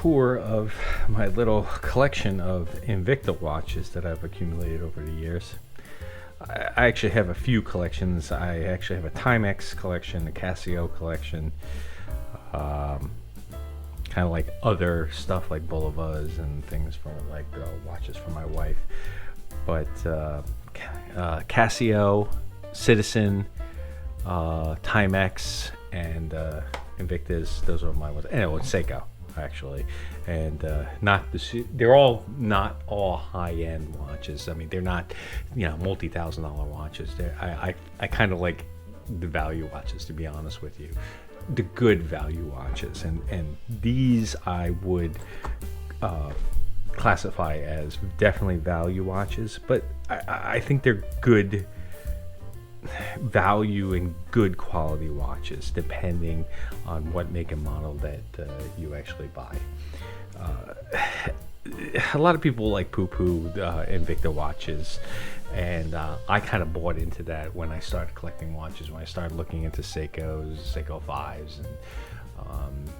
tour of my little collection of Invicta watches that I've accumulated over the years. I actually have a few collections. I actually have a Timex collection, a Casio collection, kind of like other stuff like Bulivas and things for like watches for my wife. But Casio, Citizen, Timex, and Invictas, those are my ones. And Seiko, actually, and they're all not all high-end watches. I mean, they're not, multi-$1,000 watches. I kind of like the value watches, to be honest with you, the good value watches, and these I would classify as definitely value watches, but I think they're good value and good quality watches depending on what make and model that you actually buy. A lot of people like poo-poo Invicta watches, and I kind of bought into that when I started collecting watches, when I started looking into Seikos, Seiko 5s,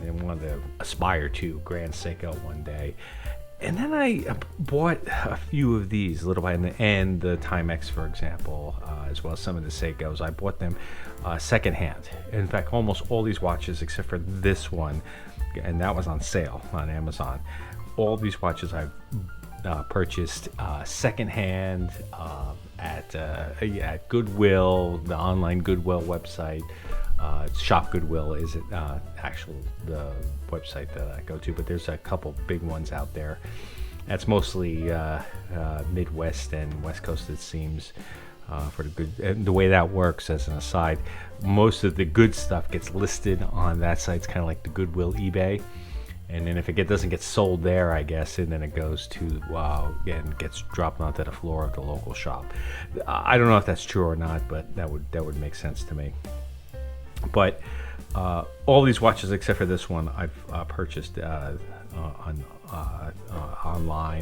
and wanted to aspire to Grand Seiko one day. And then I bought a few of these, little by, and the Timex, for example, as well as some of the Seikos. I bought them secondhand. In fact, almost all these watches, except for this one, and that was on sale on Amazon. All these watches I've purchased secondhand at Goodwill, the online Goodwill website. Shop Goodwill is the website that I go to, but there's a couple big ones out there. That's mostly Midwest and West Coast, it seems, for the good. And the way that works, as an aside, most of the good stuff gets listed on that site. It's kind of like the Goodwill eBay, and then if it doesn't get sold there, I guess, and then it goes to and gets dropped onto the floor of the local shop. I don't know if that's true or not, but that would make sense to me. But all these watches, except for this one, I've purchased online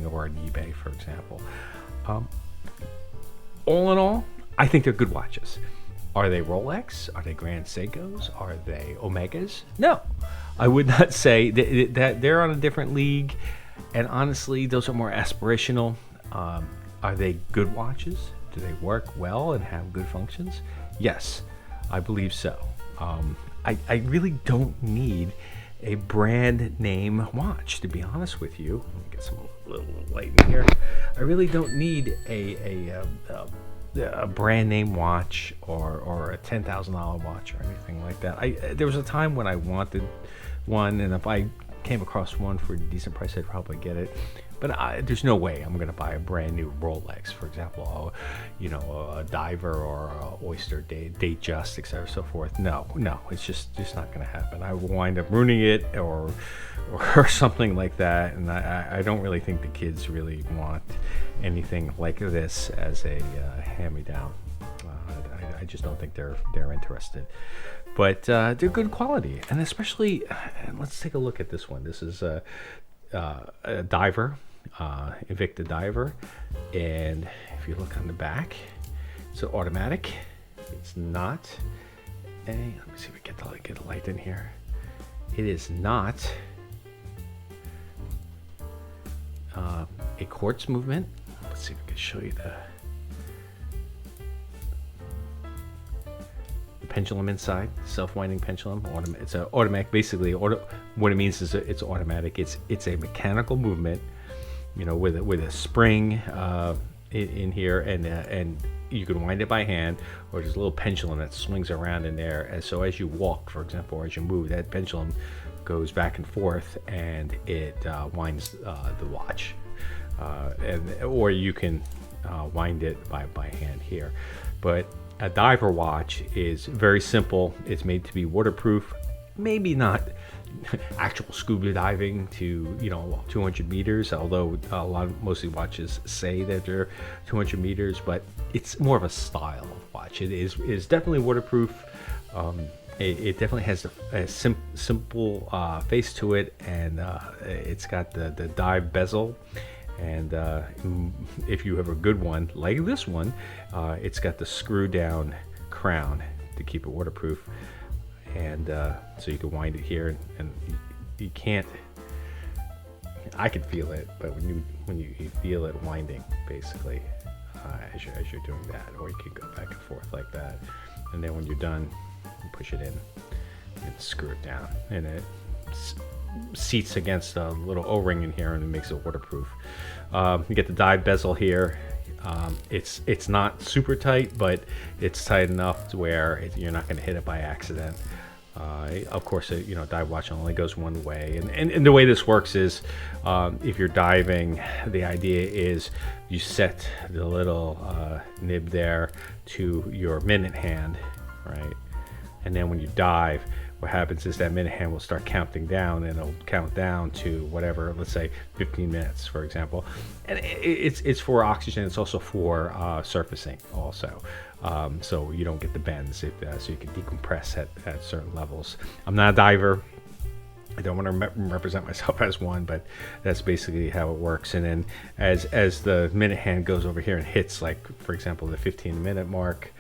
or on eBay, for example. All in all, I think they're good watches. Are they Rolex? Are they Grand Seikos? Are they Omegas? No, I would not say that they're on a different league. And honestly, those are more aspirational. Are they good watches? Do they work well and have good functions? Yes, I believe so. I really don't need a brand name watch, to be honest with you. Let me get some little light in here. I really don't need a brand name watch or a $10,000 watch or anything like that. There was a time when I wanted one, and if I came across one for a decent price, I'd probably get it. But there's no way I'm going to buy a brand new Rolex, for example, a Diver or a Oyster Datejust, etc., so forth. No, it's just not going to happen. I will wind up ruining it or something like that, and I don't really think the kids really want anything like this as a hand-me-down. I just don't think they're interested. But they're good quality, and especially, let's take a look at this one. This is a Diver. Invicta Diver, and if you look on the back, it's an automatic. It's not let me see if we get a light in here. It is not a quartz movement. Let's see if we can show you the pendulum inside, self-winding pendulum. It's an automatic. Basically, what it means is it's automatic. It's a mechanical movement, with a spring in here, and you can wind it by hand, or there's a little pendulum that swings around in there. And so as you walk, for example, or as you move, that pendulum goes back and forth, and it winds the watch. Or you can wind it by hand here. But a diver watch is very simple. It's made to be waterproof. Maybe not actual scuba diving to 200 meters, although mostly watches say that they're 200 meters, but it's more of a style of watch. It is definitely waterproof. It definitely has a simple face to it, and it's got the dive bezel. And if you have a good one like this one, it's got the screw down crown to keep it waterproof. And so you can wind it here, and you can't I can feel it, but when you feel it winding, basically, as you're doing that, or you can go back and forth like that, and then when you're done, you push it in and screw it down, and it seats against a little O-ring in here, and it makes it waterproof. You get the dive bezel here. It's not super tight, but it's tight enough to where you're not going to hit it by accident. Of course, dive watch only goes one way, and the way this works is, if you're diving, the idea is you set the little nib there to your minute hand, right? And then when you dive, what happens is that minute hand will start counting down, and it'll count down to whatever, let's say 15 minutes, for example. And it's for oxygen. It's also for surfacing also. So you don't get the bends, so you can decompress at certain levels. I'm not a diver. I don't want to represent myself as one, but that's basically how it works. And then as the minute hand goes over here and hits, like, for example, the 15-minute mark,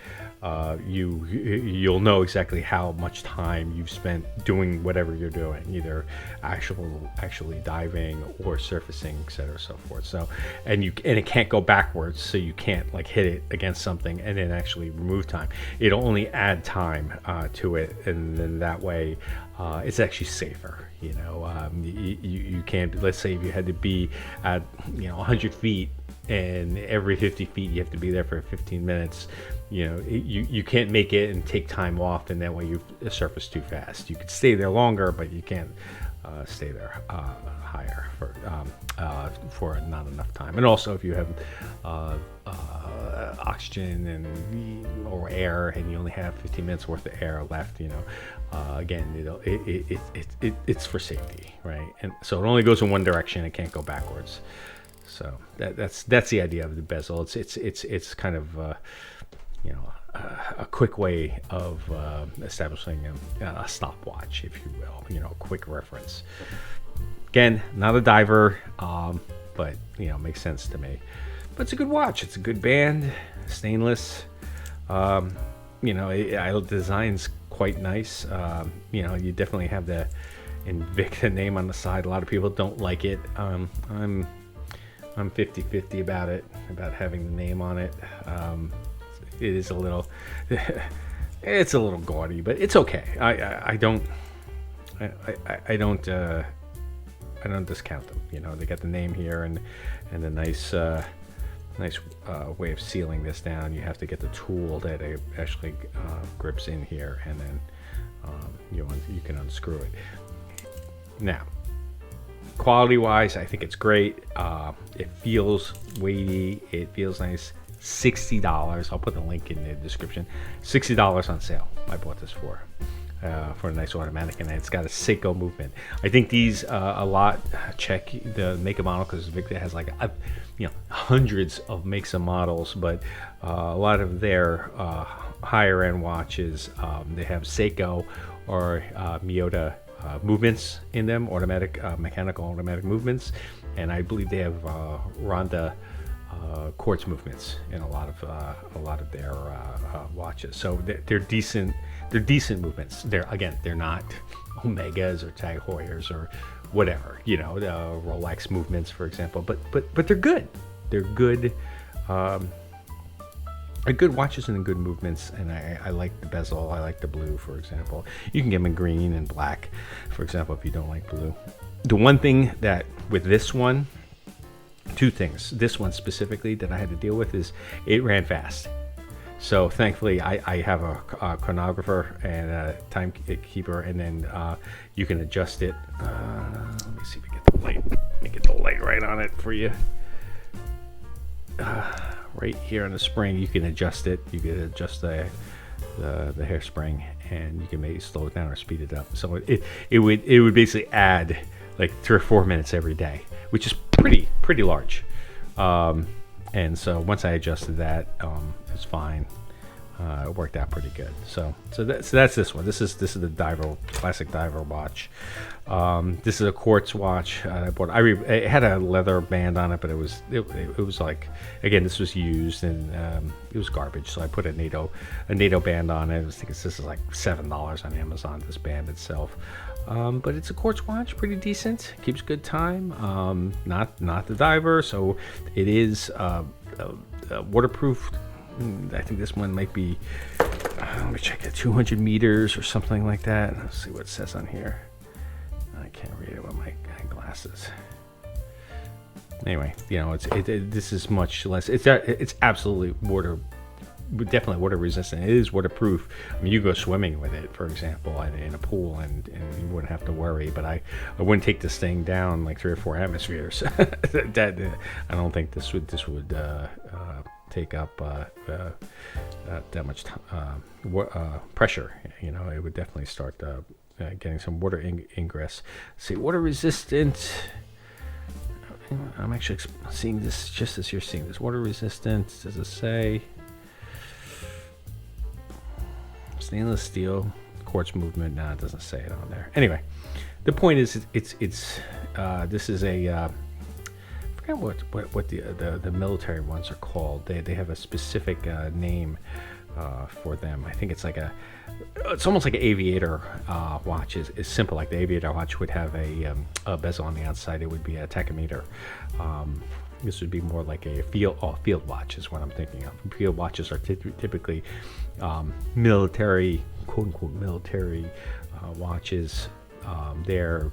you'll know exactly how much time you've spent doing whatever you're doing, either actually diving or surfacing, etc., so forth. So, and it can't go backwards, so you can't like hit it against something and then actually remove time. It'll only add time to it, and then that way it's actually safer. You can't. Let's say if you had to be at 100 feet, and every 50 feet you have to be there for 15 minutes. You can't make it and take time off, and that way you surface too fast. You could stay there longer, but you can't stay there higher for not enough time. And also, if you have oxygen or air, and you only have 15 minutes worth of air left, again, it's for safety, right? And so it only goes in one direction; it can't go backwards. So that's the idea of the bezel. It's kind of a quick way of establishing a stopwatch, if you will. A quick reference. Again, not a diver, but makes sense to me. But it's a good watch. It's a good band, stainless. The design's quite nice. You definitely have the Invicta name on the side. A lot of people don't like it. I'm 50-50 about having the name on it. It is a little, it's a little gaudy, but it's okay. I don't discount them. They got the name here and a nice way of sealing this down. You have to get the tool that it actually grips in here, and then you can unscrew it. Now, quality-wise, I think it's great. It feels weighty. It feels nice. $60. I'll put the link in the description. $60 on sale. I bought this for a nice automatic, and it's got a Seiko movement. I think these a lot. Check the make and model, because Invicta has like hundreds of makes and models, but a lot of their higher end watches, they have Seiko or Miyota movements in them, mechanical automatic movements, and I believe they have Ronda Quartz movements in a lot of their watches. So they're decent. They're decent movements. They're not Omegas or Tag Heuers or whatever, Rolex movements, for example. But they're good. They're good. Good watches and good movements, and I like the bezel. I like the blue, for example. You can get them in green and black, for example, if you don't like blue. The one thing that with this one, two things. This one specifically that I had to deal with is it ran fast. So thankfully, I have a chronographer and a timekeeper, and then you can adjust it. Let me see if we get the light. Let me get the light right on it for you. Right here on the spring, you can adjust it. You can adjust the hairspring, and you can maybe slow it down or speed it up. So it would basically add like 3 or 4 minutes every day, which is pretty large. And so once I adjusted that, it's fine. It worked out pretty good. So that's this one. This is the diver, classic diver watch. This is a Quartz watch I bought. It had a leather band on it, but it was like, again, this was used and it was garbage. So I put a NATO band on it. I was thinking this is like $7 on Amazon. This band itself, but it's a Quartz watch, pretty decent. Keeps good time. Not the diver, so it is waterproof. I think this one might be, let me check it, 200 meters or something like that. Let's see what it says on here. I can't read it with my glasses. Anyway, this is much less. It's absolutely definitely water resistant. It is waterproof. I mean, you go swimming with it, for example, in a pool, and you wouldn't have to worry. But I wouldn't take this thing down like 3 or 4 atmospheres. I don't think this would take up that much pressure. It would definitely start getting some water ingress. See, water resistant. I'm actually seeing this just as you're seeing this. Water resistant. Does it say stainless steel, quartz movement? No, it doesn't say it on there. Anyway, the point is, it's this is a what the military ones are called. They have a specific name for them. I think it's it's almost like an aviator watch. Is simple. Like the aviator watch would have a bezel on the outside. It would be a tachometer. This would be more like a field watch is what I'm thinking of. Field watches are typically military, quote unquote military watches. They're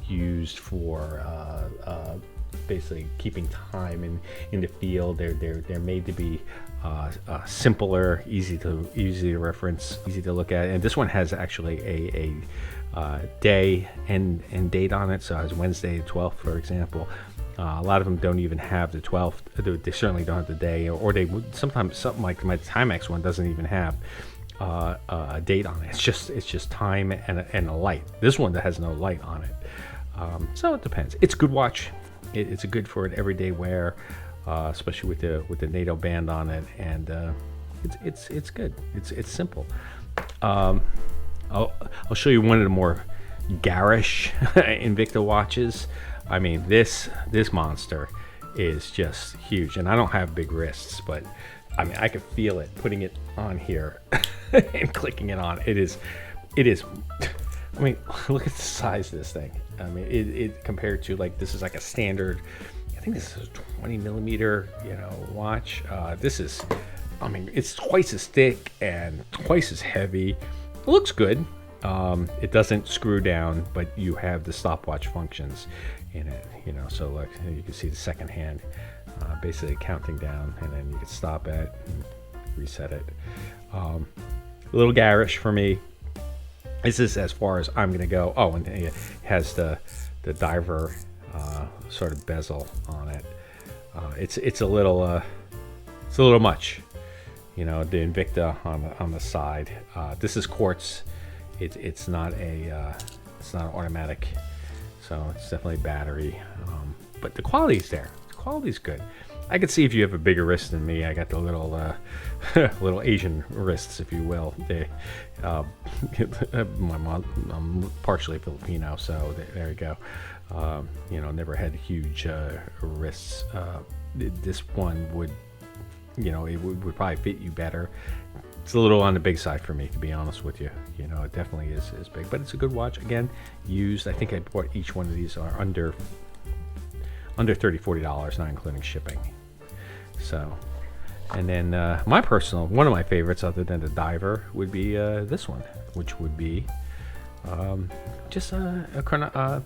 used for basically keeping time in the field. They're made to be simpler, easy to reference, easy to look at. And this one has actually a day and date on it. So it has Wednesday the 12th, for example. A lot of them don't even have the 12th. They certainly don't have the day, or they would sometimes. Something like my Timex one doesn't even have a date on it. It's just time and a light. This one that has no light on it. So it depends. It's a good watch. It's a good for an everyday wear, especially with the NATO band on it, and it's good. It's simple. I'll show you one of the more garish Invicta watches. I mean, this monster is just huge, and I don't have big wrists, but I mean, I could feel it putting it on here and clicking it on. It is. I mean, look at the size of this thing. I mean, it compared to, like, this is like a standard. I think this is a 20 millimeter, watch. This is, I mean, it's twice as thick and twice as heavy. It looks good. It doesn't screw down, but you have the stopwatch functions in it, so like you can see the second hand basically counting down, and then you can stop it and reset it. A little garish for me. This is as far as I'm gonna go. Oh, and it has the diver sort of bezel on it. It's a little much, the Invicta on the side. This is Quartz. It's not an automatic, so it's definitely battery. But the quality's there. The quality's good. I could see if you have a bigger wrist than me. I got the little little Asian wrists, if you will. My mom, I'm partially Filipino, so there you go. Never had huge wrists. This one would, it would probably fit you better. It's a little on the big side for me, to be honest with you. It definitely is big, but it's a good watch. Again, used. I think I bought each one of these are under $30-$40, not including shipping. So, and then one of my favorites, other than the diver, would be this one, which would be just a chronograph.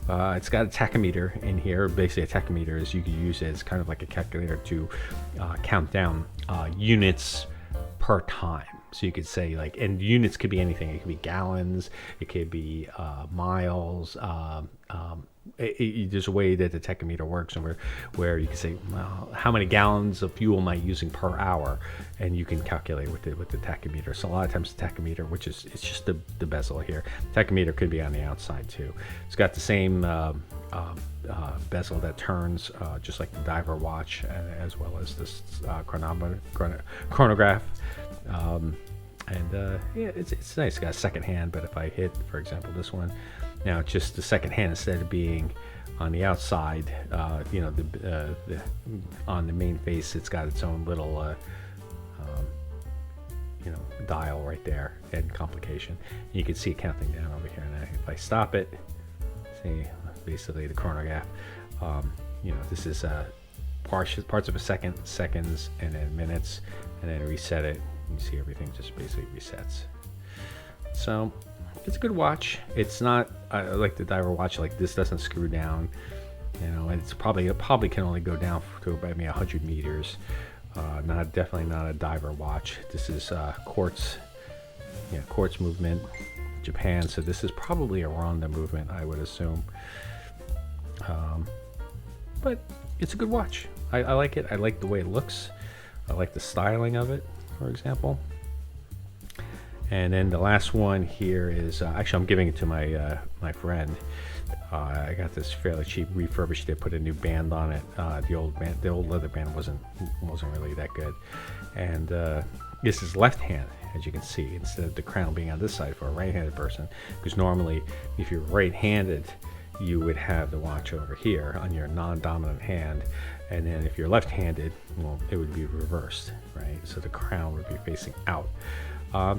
It's got a tachometer in here. Basically, a tachometer is, you could use it as kind of like a calculator to count down units per time. So you could say, like, and units could be anything. It could be gallons. It could be miles. there's a way that the tachometer works, and where you can say, well, how many gallons of fuel am I using per hour, and you can calculate with the tachometer. So a lot of times the tachometer, which is it's just the bezel here, tachometer could be on the outside too. It's got the same bezel that turns just like the diver watch, as well as this chronograph. Yeah, it's nice. It's got a second hand, but if I hit, for example, this one, now just the second hand, instead of being on the outside, you know, on the main face, it's got its own little, you know, dial right there and complication. You can see it counting down over here. And if I stop it, see, basically the chronograph, you know, this is parts of a second, seconds, and then minutes, and then reset it. You see everything just basically resets. So it's a good watch. It's not like the diver watch, like this doesn't screw down, you know, and it probably can only go down to about 100 meters. Definitely not a diver watch. This is Quartz, yeah, Quartz movement, Japan. So this is probably a Ronda movement, I would assume. But it's a good watch. I like it. I like the way it looks. I like the styling of it, for example. And then the last one here is actually I'm giving it to my my friend. I got this fairly cheap, refurbished it, put a new band on it. The old leather band wasn't really that good. And this is left hand, as you can see, instead of the crown being on this side for a right-handed person. Because normally, if you're right-handed, you would have the watch over here on your non-dominant hand, and then if you're left-handed, well, it would be reversed, right? So the crown would be facing out.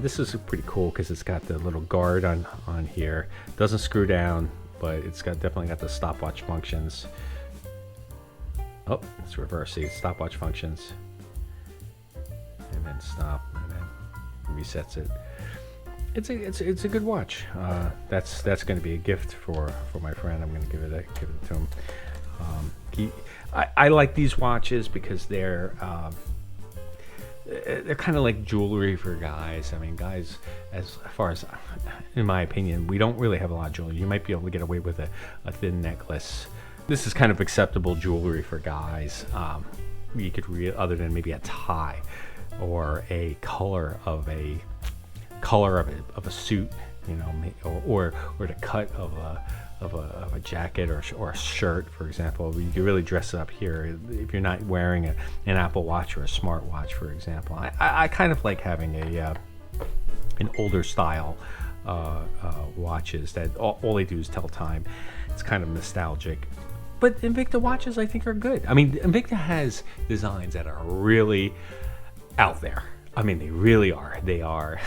This is pretty cool because it's got the little guard on here. Doesn't screw down, but it's definitely got the stopwatch functions. Oh, it's reversed. See, stopwatch functions, and then stop, and then resets it. It's a good watch. That's going to be a gift for my friend. I'm going to give it to him. I like these watches because they're kind of like jewelry for guys. I mean, guys, as far as, in my opinion, we don't really have a lot of jewelry. You might be able to get away with a thin necklace. This is kind of acceptable jewelry for guys. You could other than maybe a tie or a color of a suit, you know, or the cut of a jacket or a shirt, for example. You can really dress it up here if you're not wearing an Apple Watch or a smart watch, for example. I kind of like having an older style watches that all they do is tell time. It's kind of nostalgic. But Invicta watches, I think, are good. I mean, Invicta has designs that are really out there. I mean, they really are. They are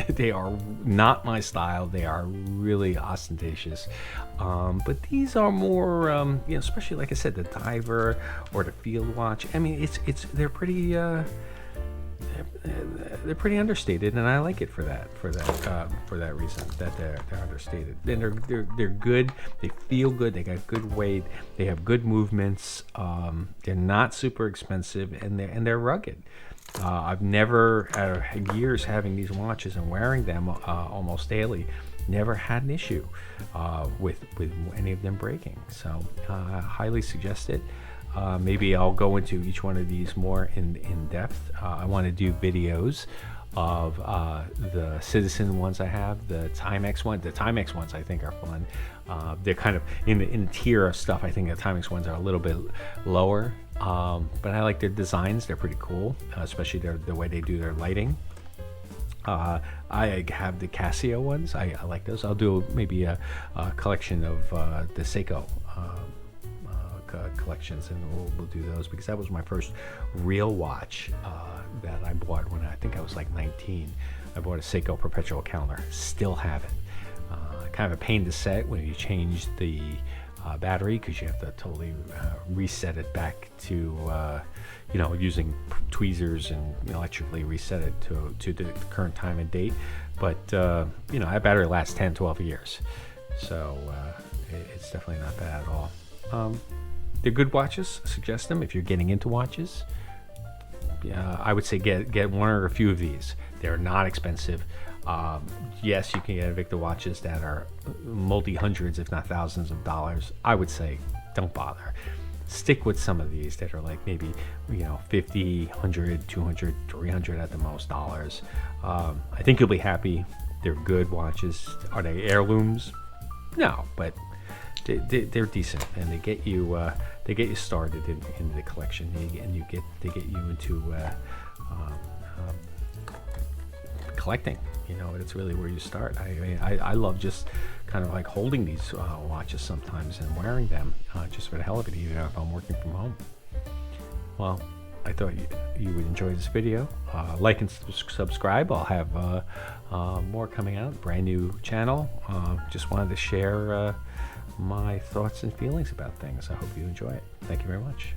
they are not my style. They are really ostentatious. But these are more, you know, especially like I said, the diver or the field watch. I mean, they're pretty understated, and I like it for that reason, that they're understated. And they're good. They feel good. They got good weight. They have good movements. They're not super expensive, and they're rugged. I've never, years having these watches and wearing them almost daily, never had an issue with any of them breaking. So highly suggest it. Maybe I'll go into each one of these more in depth. I want to do videos of the Citizen ones I have, the Timex one. The Timex ones I think are fun. They're kind of in the tier of stuff. I think the Timex ones are a little bit lower, but I like their designs. They're pretty cool, especially the way they do their lighting. I have the Casio ones. I like those. I'll do maybe a collection of the Seiko collections, and we'll do those, because that was my first real watch that I bought when I think I was like 19. I bought a Seiko perpetual calendar. Still have it. Kind of a pain to set when you change the battery, because you have to totally reset it back to you know, using tweezers and electrically reset it to the current time and date. But you know, that battery lasts 10-12 years, so it's definitely not bad at all. They're good watches. Suggest them if you're getting into watches. I would say get one or a few of these. They're not expensive. Yes, you can get Invicta watches that are multi-hundreds, if not thousands of dollars. I would say don't bother. Stick with some of these that are like maybe 50, 100, 200, 300 at the most dollars. I think you'll be happy. They're good watches. Are they heirlooms? No, but they're decent, and they get you started in the collection, and they get you into collecting. It's really where you start. I love just kind of like holding these watches sometimes and wearing them just for the hell of it, even if I'm working from home. Well, I thought you would enjoy this video. Like and subscribe. I'll have more coming out. Brand new channel. Just wanted to share my thoughts and feelings about things. I hope you enjoy it. Thank you very much.